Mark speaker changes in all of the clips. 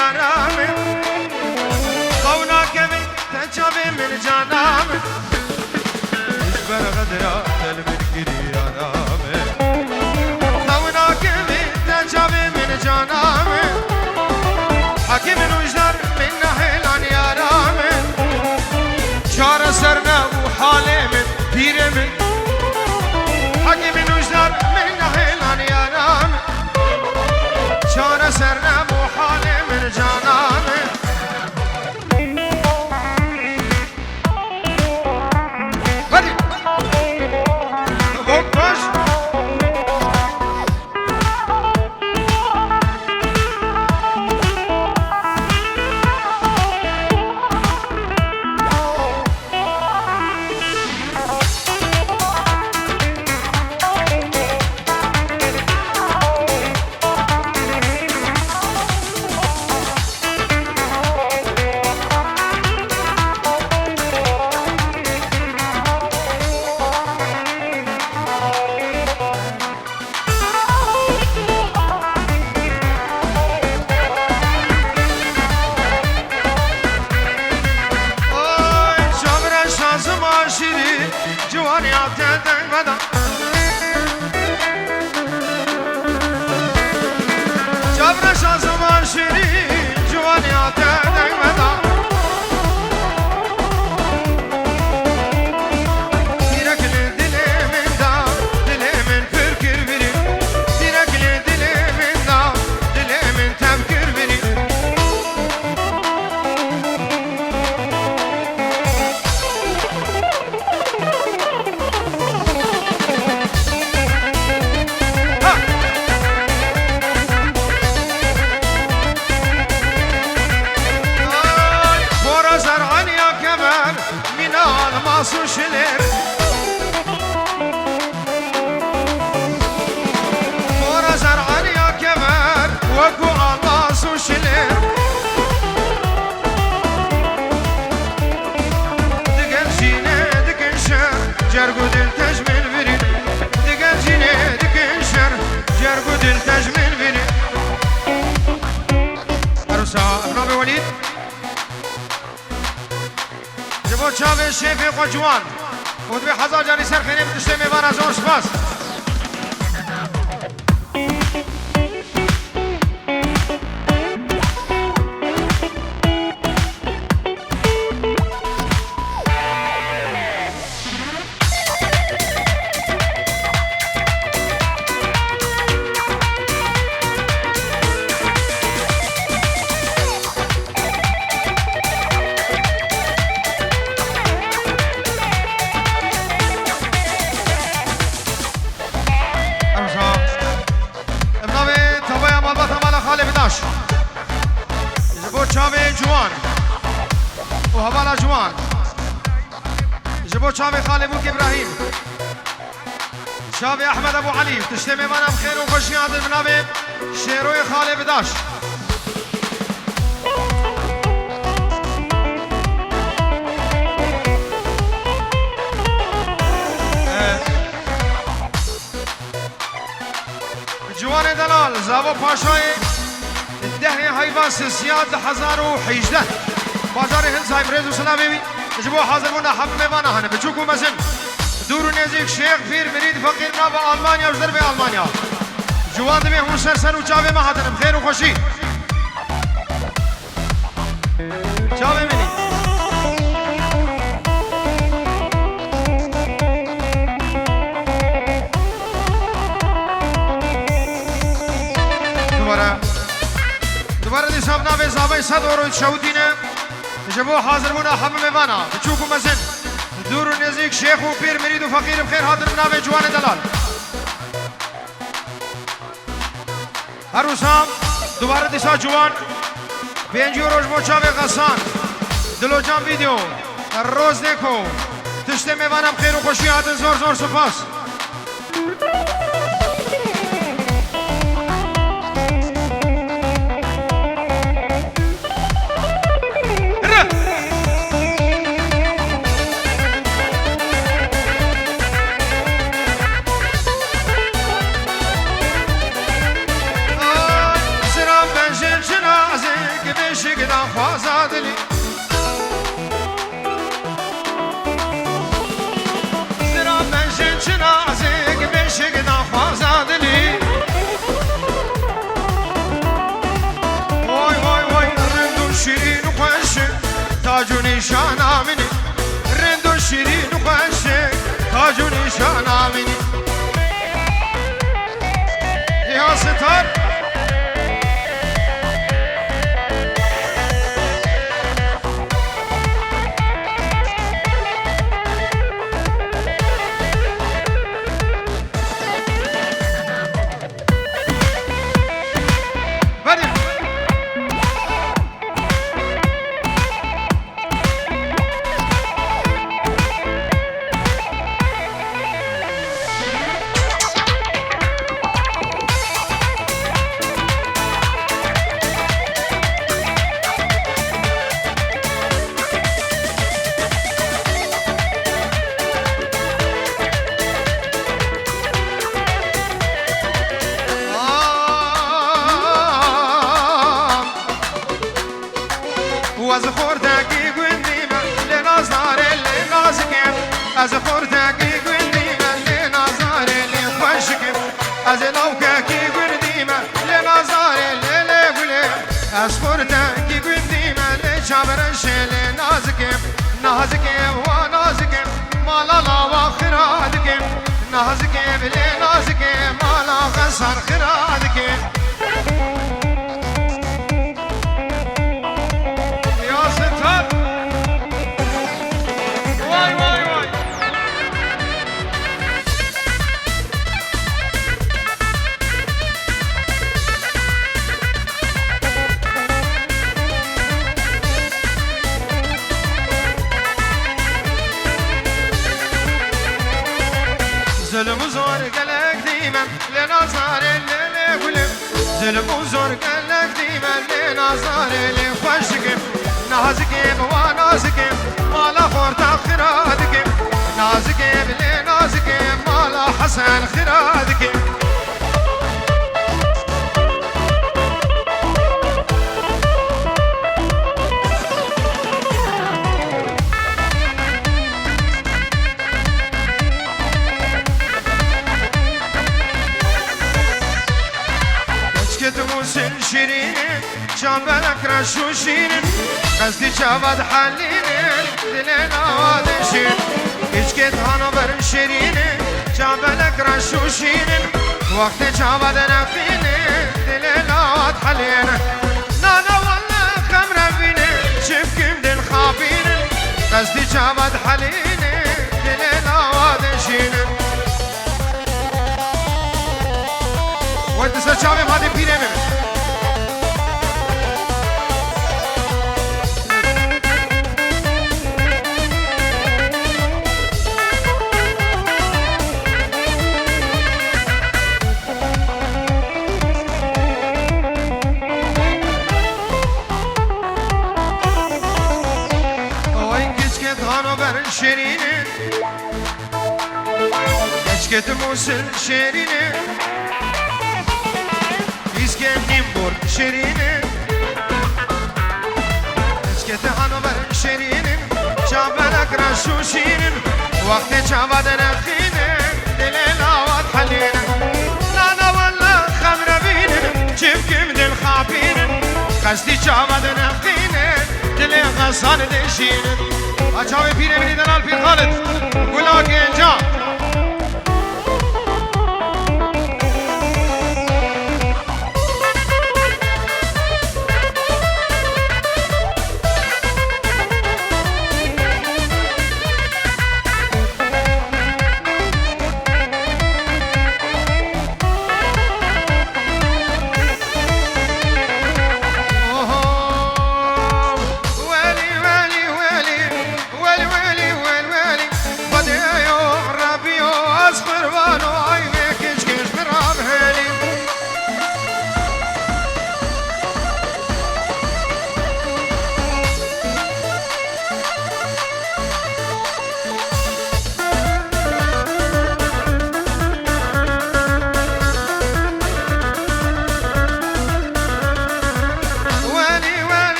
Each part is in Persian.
Speaker 1: یارامه قونا کمی تجابه من جانامه هیچ برقدرا دل من گیری یارامه قونا کمی تجابه من جانامه حکیم نوجدار من نهلان یارامه چار سرنا و حال من پیر من حکیم نوجدار من نهلان یارامه چار سرنا و حال من جانامه بدی بکش جوانی آتیدن بدا جبر شازمان شیری جوانی آتیدن بدا دیرکل دل من دا دل من فکر بری دیرکل دل من دا دل من تفکر بری Suçlar Morazar Aliya kemer Vaku Allah suçlar Digen zine digen şer Cergudil tecmil verin Digen zine digen şer Cergudil tecmil verin Arusa Nabi Walid جبو چاوه شیف قجوان خود به هزار جانی سر خیلی بتشته میوان از اون سپاس جبو چاوه جوان و حوالا جوان جبو چاوه خالبوک ابراهیم چاوه احمد ابو علی تشته میمانم خیر و خوشی عادل منابه شیروی خالب داش جوان دلال زابو پاشای دهی حیوان سیاد 1018 بازار هند صاحب رزو سلامه بی جبو حاضر بونا حب میوانا هنه بچوکو مزن دور و نزدیک شیخ پیر مرید فقیر ناب آلمانیا و ضرب آلمانیا جوان دمی همون سر و چاوه ما حاضرم خیر و خوشی چاوه منی دوباره دیساب ناوه زابه 100 اورو شهودینه جبو حاضر بونا حب میوانا بچوکو مزن دور و نزدیک شیخ و پیر مرید و فقیر بخیر حاضر ناوه جوان دلال هر روزام دوباره دیسا جوان 5 اورو جبو چاوه غسان دلو جان ویدیو روز دیکو تشته میوانم خیر و خوشی حاضر زور زور سپاس واز خوردگی گندیمه لنازاره لنازکم از خوردگی گندیمه لنازاره لخوشکم از لوککی گندیمه لنازاره للگلم از خوردگی گندیمه لچابرش لنازکم نازکم و نازکم مالا لا خرادکم نازکم لنازکم مالا غصر خرادکم ظلم زور قلق ديما لنظر اللي ولم ظلم زور قلق ديما لنظر اللي خوشكم نازكم ونازكم مالا خورت خرادكم نازكم لنازكم مالا حسن خرادكم موسن شيرين شامبلك رشو شيرين قصدي شابد حلين دلنا وادشين إشكت هانا بر شيرين شامبلك رشو شيرين وقت شابد نخين دلنا واد حلين نانا والله خمرة بين شفكم دل خابين قصدي شابد حلين دلنا وادشين وانت سرچاوه ماده پیره ببین o این کچکت هانو بر شیرینه کچکت موسل شیرینه كم برد شيرين اسكت هانو بر شيرين شابلك رشو شيرين وقت شابد نخين دلنا واد حلين نانا والله خمر بين جيبكم دل خابين قصدي شابد نخين دل غصان دشين اجاوي بيري بني دلال بير خالد قولاك انجا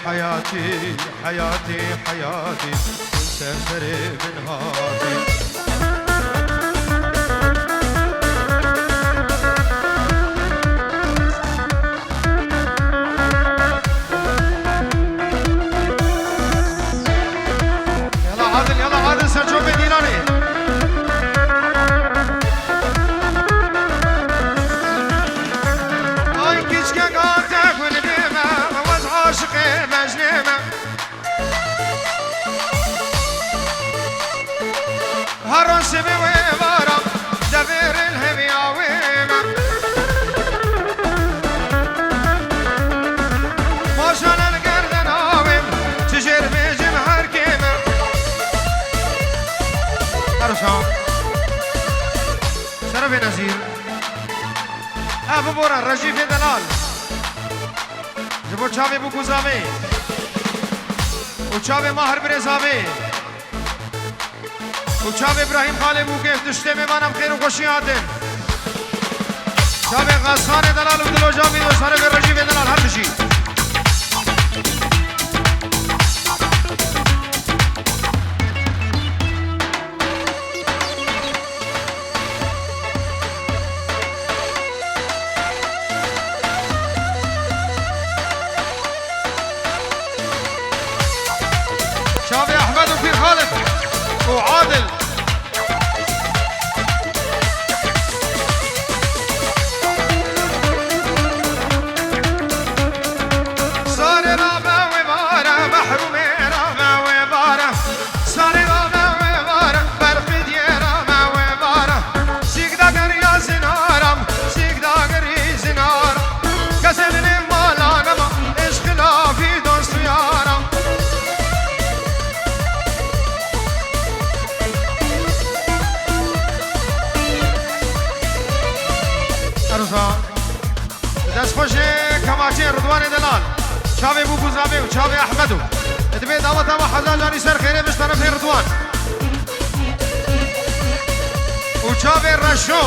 Speaker 1: حياتي حياتي حياتي سرسري من هاتي يلا عادل سرجو بديراني اي كيشكا قاطع ولديما وز عاشقي مجنيما هرس بويبارا دبير الهبيا ويما موشان القردن آويم تجير بيجم هركيما هرشان شرف نزير أبو بورا رجيف دلال جبو چاوی بو گوزاوی و چاوی ماهر برزاوی و چاوی ابراهیم خاله بو که دشته میمانم خیر و خوشی آدن چاوی غسان دلال و دلو جاوی و ساره به رجیب دلال هر بشی شافي احمد وفي خالد وعادل صار رابع وبارة محرومي رابع وبارة صار رابع وبارة برقد يا رابع وبارة سيك داقر يا زنارم سيك داقر يا زنارم كسبني مالاقما ايش خلافي دوست يارم دست خوش کماچه رضوان دلال چاوی بو گوزاوی و چاوی احمدو ادبی دعوت و حزا جانی سر خیره بش طرف رضوان و چاوی رشو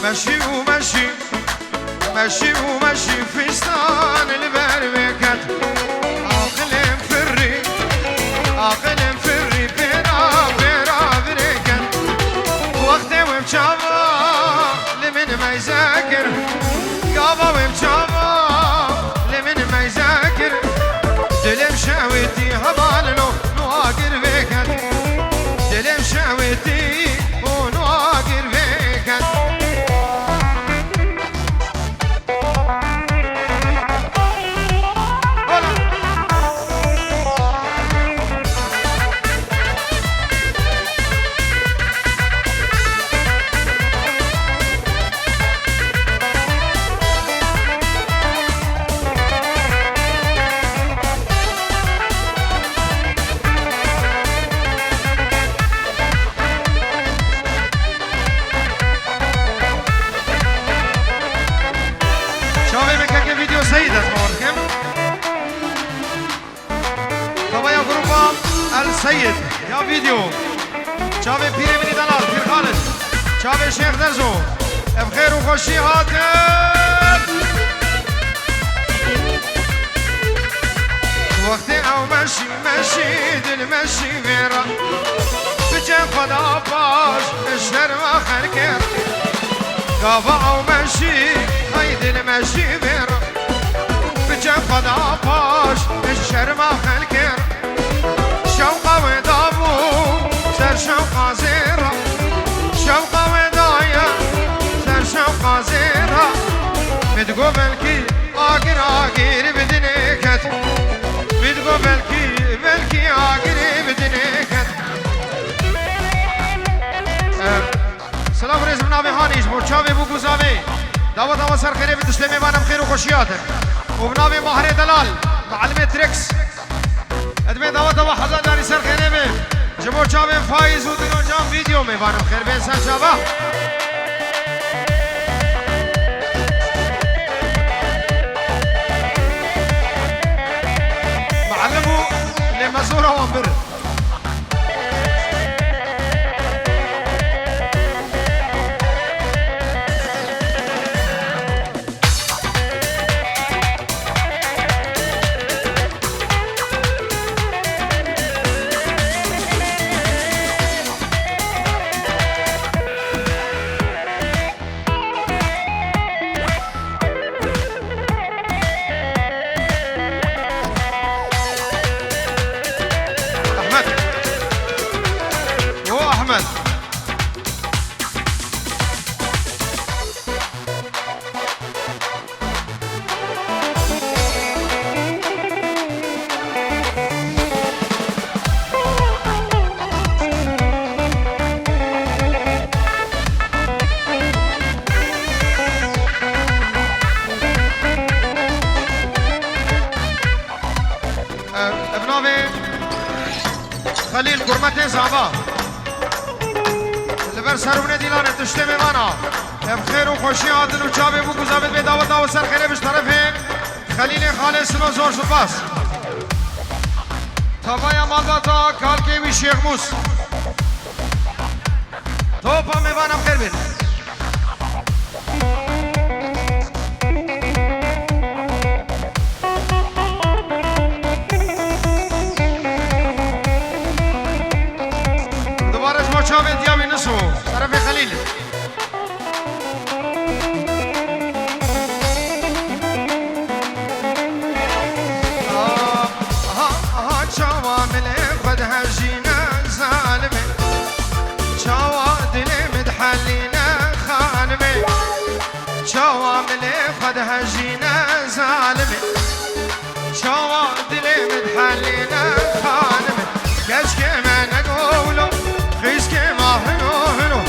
Speaker 1: مشي ومشي مشي ومشي فستان البربكات عاقل فري عاقل فري بيرا بيرا بركات وقتي ومشابا لمن ما يذاكر قابا ومشابا لمن ما يذاكر دلم شاويتي هبالنو نواقر بكات دلم شاويتي ونواقر بكات السيد يا فيديو شافي بيري مني دلال بير خالد شافي شيخ درزو بخير وخشي هاتف وقتي او ماشي ماشي دل ماشي فيرا بجا خدا باش الشر واخر كير قافا او ماشي هاي دل ماشي فيرا بجا خدا باش الشر واخر كير شوقه ودابو سر شوقه زيرة شوقه ودايا سر شوقه زيرة بتقو بلكي آقر آقر بدنيكت بتقو بلكي آقر بدنيكت سلام رئيس بنابي هانيش برچاوي بو گوزاوي دعوت آوا سر خيري بتسلمي بانم خير وخوشياتك وبنابي ماهر دلال معلمة تريكس ادمي دعوت آوا حزان جاني سر خيري جبو چاوي فايز ودنو جام فيديو میبانم خیر بینسان شابا معلمو لمزورة وانبر خليل قرمتين زعبا لبر سرونه دیلان تشته میوانا بخیر و خوشی عادل و چابه بو گزابت به دعوت و سر خیره بش طرفه خلیل خالص و زور سپاس تابایا مالداتا کالکیوی شیخ موس توپا میوانم خیر بین چاوه دیامی نسو طرف خلیل آها چاوا ملی خود هجینه ظالمه چاوا دلی مدحلینه خانمه چاوا ملی خود هجینه ظالمه چاوا دلی مدحلینه خانمه کش که من نگولو خیز که ما هنو هنو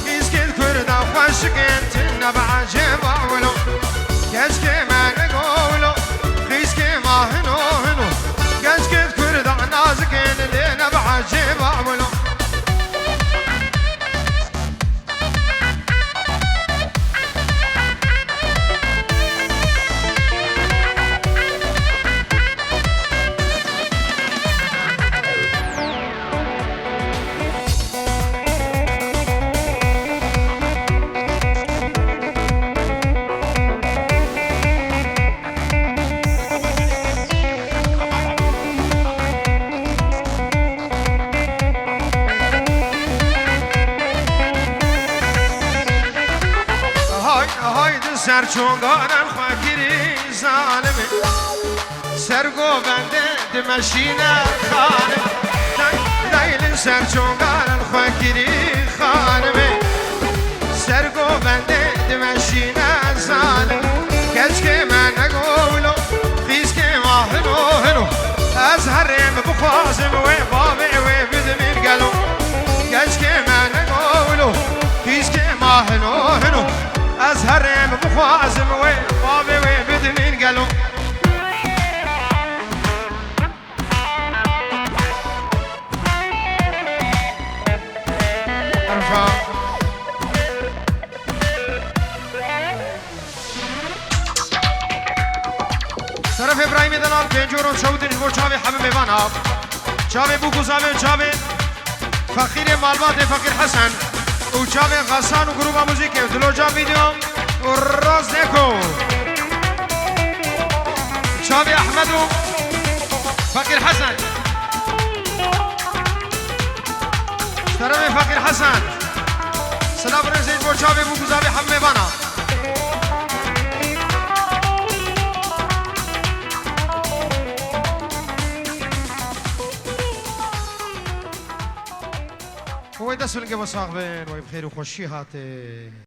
Speaker 1: خیز که کردم خوشگن تنه بعجب اولو کش که من نگولو خیز که ما هنو هنو کش که کردم نازکن تنه بعجب اولو سرچونگانم خاکری ظالمه سرگو بنده دمشینه خانم دیل سرچونگانم خاکری خانمه سرگو بنده دمشینه ظالم کچ که من نگولو خیز که ما هنو هنو از هرم بخوازم و بابع و بدمین گلو کچ که من نگولو خیز که ما هنو هنو از هرم بخوازم و بابه و بدمین گلو ارفا طرف ابراهیم دلال پنجورو چودن و چاوی حمم ایوانا چاوی بو گزاوی چاوی فقیر مالبات فقیر حسن و چاوی غسان و گروه موزیک دلو جا ویدیو و راز نکو چاوی احمد و فقیر حسن طرف فقیر حسن سلام رزید و چاوی بو گزاوی حمم ایوانا وای دست ولنگه با صاحبین وای بخیر و خوشی هاته